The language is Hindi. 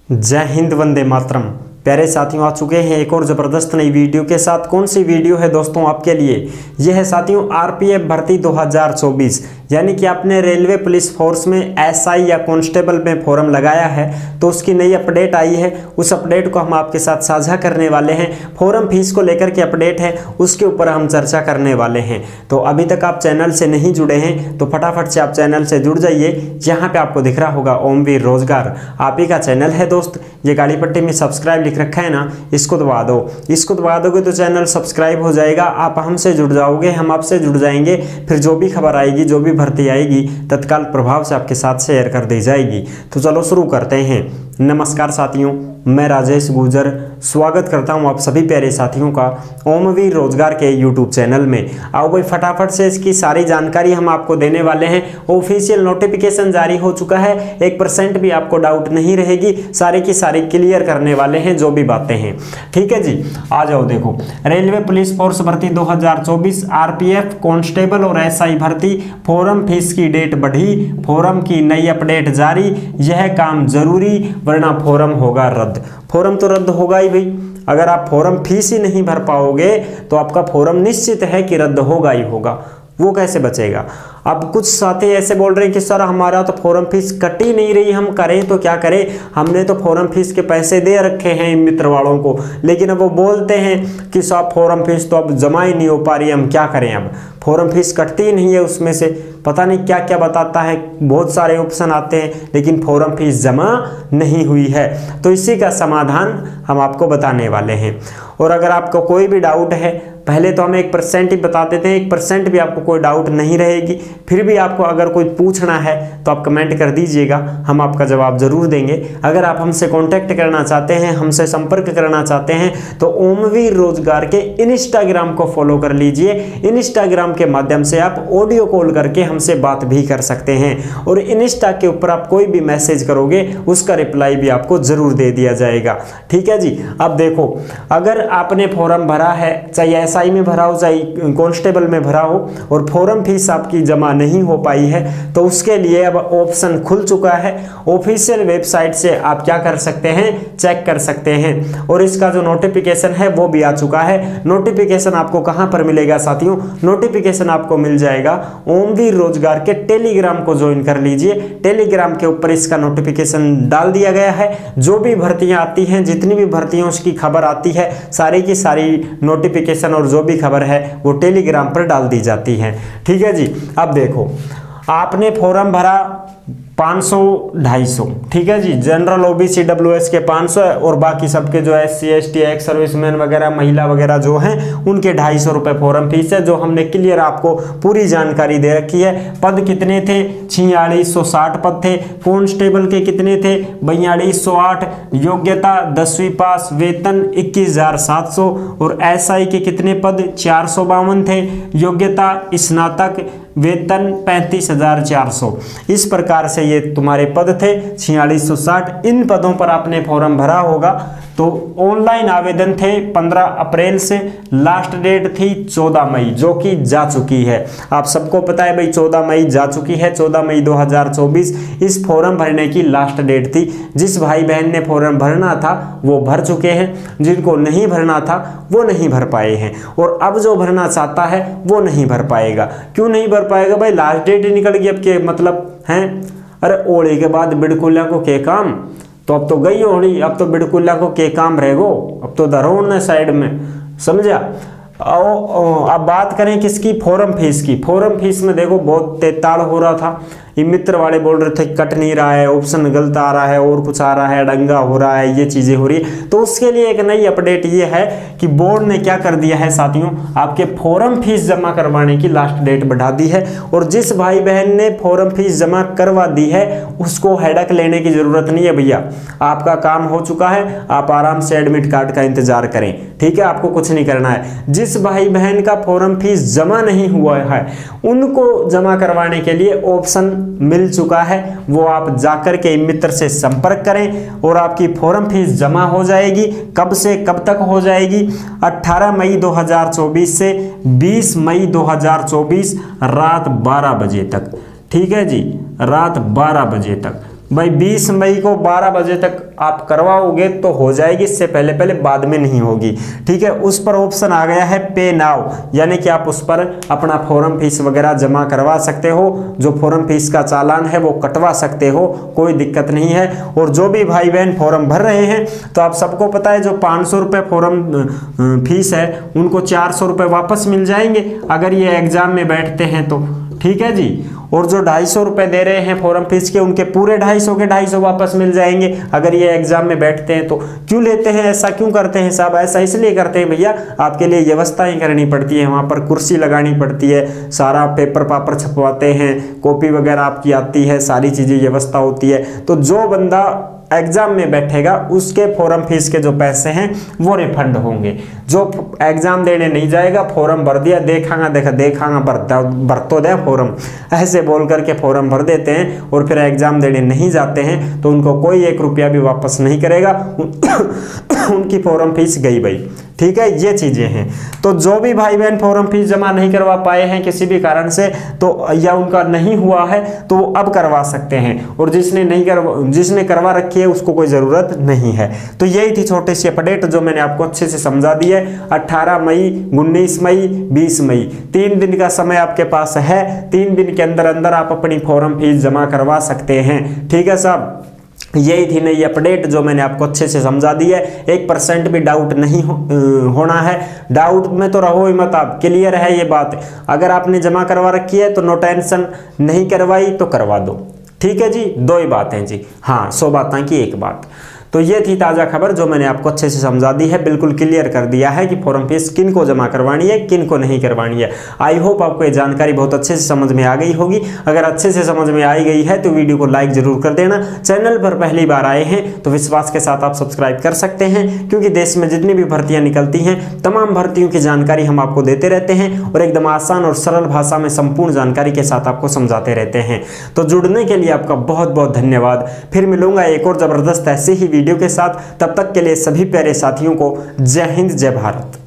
जय हिंद, वंदे मातरम। प्यारे साथियों, आ चुके हैं एक और ज़बरदस्त नई वीडियो के साथ। कौन सी वीडियो है दोस्तों आपके लिए? यह है साथियों आरपीएफ भर्ती 2024, यानी कि आपने रेलवे पुलिस फोर्स में एसआई या कांस्टेबल में फॉर्म लगाया है तो उसकी नई अपडेट आई है। उस अपडेट को हम आपके साथ साझा करने वाले हैं। फॉर्म फीस को लेकर के अपडेट है, उसके ऊपर हम चर्चा करने वाले हैं। तो अभी तक आप चैनल से नहीं जुड़े हैं तो फटाफट से आप चैनल से जुड़ जाइए। यहाँ पे आपको दिख रहा होगा ओमवीर रोजगार, आप ही का चैनल है दोस्त। ये गाड़ी पट्टी में सब्सक्राइब लिख रखा है ना, इसको दबा दो। इसको दबा दोगे तो चैनल सब्सक्राइब हो जाएगा, आप हमसे जुड़ जाओगे, हम आपसे जुड़ जाएंगे। फिर जो भी खबर आएगी, जो भी भर्ती आएगी, तत्काल प्रभाव से आपके साथ शेयर कर दी जाएगी। तो चलो शुरू करते हैं। नमस्कार साथियों, मैं राजेश गुर्जर स्वागत करता हूं आप सभी प्यारे साथियों का ओमवीर रोजगार के यूट्यूब चैनल में। आओ भाई फटाफट से इसकी सारी जानकारी हम आपको देने वाले हैं। ऑफिशियल नोटिफिकेशन जारी हो चुका है, 1% भी आपको डाउट नहीं रहेगी, सारी की सारी क्लियर करने वाले हैं जो भी बातें हैं। ठीक है जी, आ जाओ। देखो, रेलवे पुलिस फोर्स भर्ती 2024, आरपीएफ कांस्टेबल और एसआई भर्ती, फॉर्म फीस की डेट बढ़ी, फॉर्म की नई अपडेट जारी, यह काम जरूरी वरना फॉर्म होगा रद्द। फॉर्म तो रद्द होगा ही भाई। अगर आप फॉर्म फीस ही नहीं भर पाओगे तो आपका फॉर्म निश्चित है कि रद्द होगा ही होगा। वो कैसे बचेगा? अब कुछ साथी ऐसे बोल रहे हैं कि सर हमारा तो फॉर्म फीस कट ही नहीं रही, हम करें तो क्या करें, हमने तो फॉर्म फीस के पैसे दे रखे हैं मित्र वालों को, लेकिन अब वो बोलते हैं कि साहब फॉर्म फीस तो अब जमा ही नहीं हो पा रही है, हम क्या करें। अब फॉर्म फीस कटती ही नहीं है, उसमें से पता नहीं क्या क्या बताता है, बहुत सारे ऑप्शन आते हैं, लेकिन फॉर्म फीस जमा नहीं हुई है। तो इसी का समाधान हम आपको बताने वाले हैं। और अगर आपको कोई भी डाउट है, पहले तो हम 1% ही बता देते हैं, 1% भी आपको कोई डाउट नहीं रहेगी। फिर भी आपको अगर कोई पूछना है तो आप कमेंट कर दीजिएगा, हम आपका जवाब जरूर देंगे। अगर आप हमसे कांटेक्ट करना चाहते हैं, हमसे संपर्क करना चाहते हैं तो ओमवीर रोजगार के इंस्टाग्राम को फॉलो कर लीजिए। इंस्टाग्राम के माध्यम से आप ऑडियो कॉल करके हमसे बात भी कर सकते हैं और इंस्टा के ऊपर आप कोई भी मैसेज करोगे उसका रिप्लाई भी आपको जरूर दे दिया जाएगा। ठीक है जी। अब देखो, अगर आपने फॉर्म भरा है, चाहे एसआई में भरा हो चाहे कांस्टेबल में भरा हो, और फॉर्म फीस आपकी जमा नहीं हो पाई है तो उसके लिए अब ऑप्शन खुल चुका है। ऑफिशियल वेबसाइट से आप क्या कर सकते हैं, चेक कर सकते हैं। और इसका जो नोटिफिकेशन है वो भी आ चुका है। नोटिफिकेशन आपको कहां पर मिलेगा साथियों? नोटिफिकेशन आपको मिल जाएगा ओमवीर रोजगार के टेलीग्राम को ज्वाइन कर लीजिए। टेलीग्राम के ऊपर इसका नोटिफिकेशन डाल दिया गया है। जो भी भर्तियां आती हैं, जितनी भी भर्तियों की खबर आती है, सारी की सारी नोटिफिकेशन और जो भी खबर है वो टेलीग्राम पर डाल दी जाती है। ठीक है जी। अब देखो, आपने फॉर्म भरा 500 250, ठीक है जी। जनरल ओबीसी डब्ल्यूएस के 500 है और बाकी सबके जो SC ST एक्स सर्विसमैन वगैरह, महिला वगैरह जो हैं उनके 250 रुपये फॉर्म फीस है, जो हमने क्लियर आपको पूरी जानकारी दे रखी है। पद कितने थे? 4660 पद थे। कांस्टेबल के कितने थे? 4208। योग्यता 10वीं पास, वेतन 21,700। और SI के कितने पद? 452 थे। योग्यता स्नातक, वेतन 35,400। इस प्रकार से ये तुम्हारे पद थे 4660। इन पदों पर आपने फॉर्म भरा होगा। तो ऑनलाइन आवेदन थे 15 अप्रैल से, लास्ट डेट थी 14 मई, जो कि जा चुकी है। आप सबको पता है भाई 14 मई जा चुकी है। 14 मई 2024 इस फॉर्म भरने की लास्ट डेट थी। जिस भाई बहन ने फॉर्म भरना था वो भर चुके हैं, जिनको नहीं भरना था वो नहीं भर पाए हैं, और अब जो भरना चाहता है वो नहीं भर पाएगा। क्यों नहीं भर पाएगा भाई? लास्ट डेट ही निकल गई। अब के मतलब हैं, अरे ओले के बाद बिड़कुल्ला को के काम, तो अब तो गई होली, अब तो बिड़कुल्ला को के काम रहेगो, अब तो धरो न साइड में, समझा। अब बात करें किसकी? फॉर्म फीस की। फॉर्म फीस में देखो बहुत तेताड़ हो रहा था। ये मित्र वाले बोल रहे थे कट नहीं रहा है, ऑप्शन गलत आ रहा है, और कुछ आ रहा है, डंगा हो रहा है, ये चीजें हो रही है। तो उसके लिए एक नई अपडेट ये है कि बोर्ड ने क्या कर दिया है साथियों, आपके फॉर्म फीस जमा करवाने की लास्ट डेट बढ़ा दी है। और जिस भाई बहन ने फॉर्म फीस जमा करवा दी है उसको हेडक लेने की जरूरत नहीं है भैया, आपका काम हो चुका है। आप आराम से एडमिट कार्ड का इंतजार करें। ठीक है, आपको कुछ नहीं करना है। जिस भाई बहन का फॉर्म फीस जमा नहीं हुआ है उनको जमा करवाने के लिए ऑप्शन मिल चुका है। वो आप जाकर के मित्र से संपर्क करें और आपकी फॉर्म फीस जमा हो जाएगी। कब से कब तक हो जाएगी? 18 मई 2024 से 20 मई 2024 रात 12 बजे तक। ठीक है जी, रात 12 बजे तक। भाई 20 मई को 12 बजे तक आप करवाओगे तो हो जाएगी, इससे पहले पहले बाद में नहीं होगी। ठीक है, उस पर ऑप्शन आ गया है पे नाउ, यानी कि आप उस पर अपना फॉर्म फीस वगैरह जमा करवा सकते हो, जो फॉर्म फीस का चालान है वो कटवा सकते हो, कोई दिक्कत नहीं है। और जो भी भाई बहन फॉर्म भर रहे हैं, तो आप सबको पता है जो 500 रुपये फॉर्म फीस है उनको 400 रुपये वापस मिल जाएंगे अगर ये एग्जाम में बैठते हैं तो। ठीक है जी, और जो 250 रुपये दे रहे हैं फॉर्म फीस के, उनके पूरे 250 के 250 वापस मिल जाएंगे अगर ये एग्जाम में बैठते हैं तो। क्यों लेते हैं ऐसा, क्यों करते हैं साहब? ऐसा इसलिए करते हैं भैया, आपके लिए व्यवस्थाएं करनी पड़ती है, वहाँ पर कुर्सी लगानी पड़ती है, सारा पेपर पापर छपवाते हैं, कॉपी वगैरह आपकी आती है, सारी चीज़ें व्यवस्था होती है। तो जो बंदा एग्जाम में बैठेगा उसके फॉर्म फीस के जो पैसे हैं वो रिफंड होंगे। जो एग्जाम देने नहीं जाएगा, फॉर्म भर दिया, देखांगा भर तो दे फॉर्म, ऐसे बोल करके फॉर्म भर देते हैं और फिर एग्जाम देने नहीं जाते हैं तो उनको कोई 1 रुपया भी वापस नहीं करेगा, उनकी फॉर्म फीस गई भाई। ठीक है, ये चीजें हैं। तो जो भी भाई बहन फॉर्म फीस जमा नहीं करवा पाए हैं किसी भी कारण से, तो या उनका नहीं हुआ है तो वो अब करवा सकते हैं, और जिसने करवा रखी है उसको कोई ज़रूरत नहीं है। तो यही थी छोटी सी अपडेट जो मैंने आपको अच्छे से समझा दी है। 18 मई, 19 मई, 20 मई 3 दिन का समय आपके पास है। 3 दिन के अंदर अंदर आप अपनी फॉर्म फीस जमा करवा सकते हैं। ठीक है साहब, यही थी नई अपडेट जो मैंने आपको अच्छे से समझा दी है। 1% भी डाउट नहीं होना है। डाउट में तो रहो ही मत आप, क्लियर है ये बात। अगर आपने जमा करवा रखी है तो नो टेंशन, नहीं करवाई तो करवा दो। ठीक है जी, 2 ही बातें जी, हाँ 100 बातें की एक बात। तो ये थी ताज़ा खबर जो मैंने आपको अच्छे से समझा दी है, बिल्कुल क्लियर कर दिया है कि फॉर्म फीस किन को जमा करवानी है, किन को नहीं करवानी है। आई होप आपको ये जानकारी बहुत अच्छे से समझ में आ गई होगी। अगर अच्छे से समझ में आई गई है तो वीडियो को लाइक जरूर कर देना। चैनल पर पहली बार आए हैं तो विश्वास के साथ आप सब्सक्राइब कर सकते हैं, क्योंकि देश में जितनी भी भर्तियाँ निकलती हैं तमाम भर्तियों की जानकारी हम आपको देते रहते हैं और एकदम आसान और सरल भाषा में संपूर्ण जानकारी के साथ आपको समझाते रहते हैं। तो जुड़ने के लिए आपका बहुत बहुत धन्यवाद। फिर मिलूंगा एक और ज़बरदस्त ऐसे ही वीडियो के साथ। तब तक के लिए सभी प्यारे साथियों को जय हिंद, जय भारत।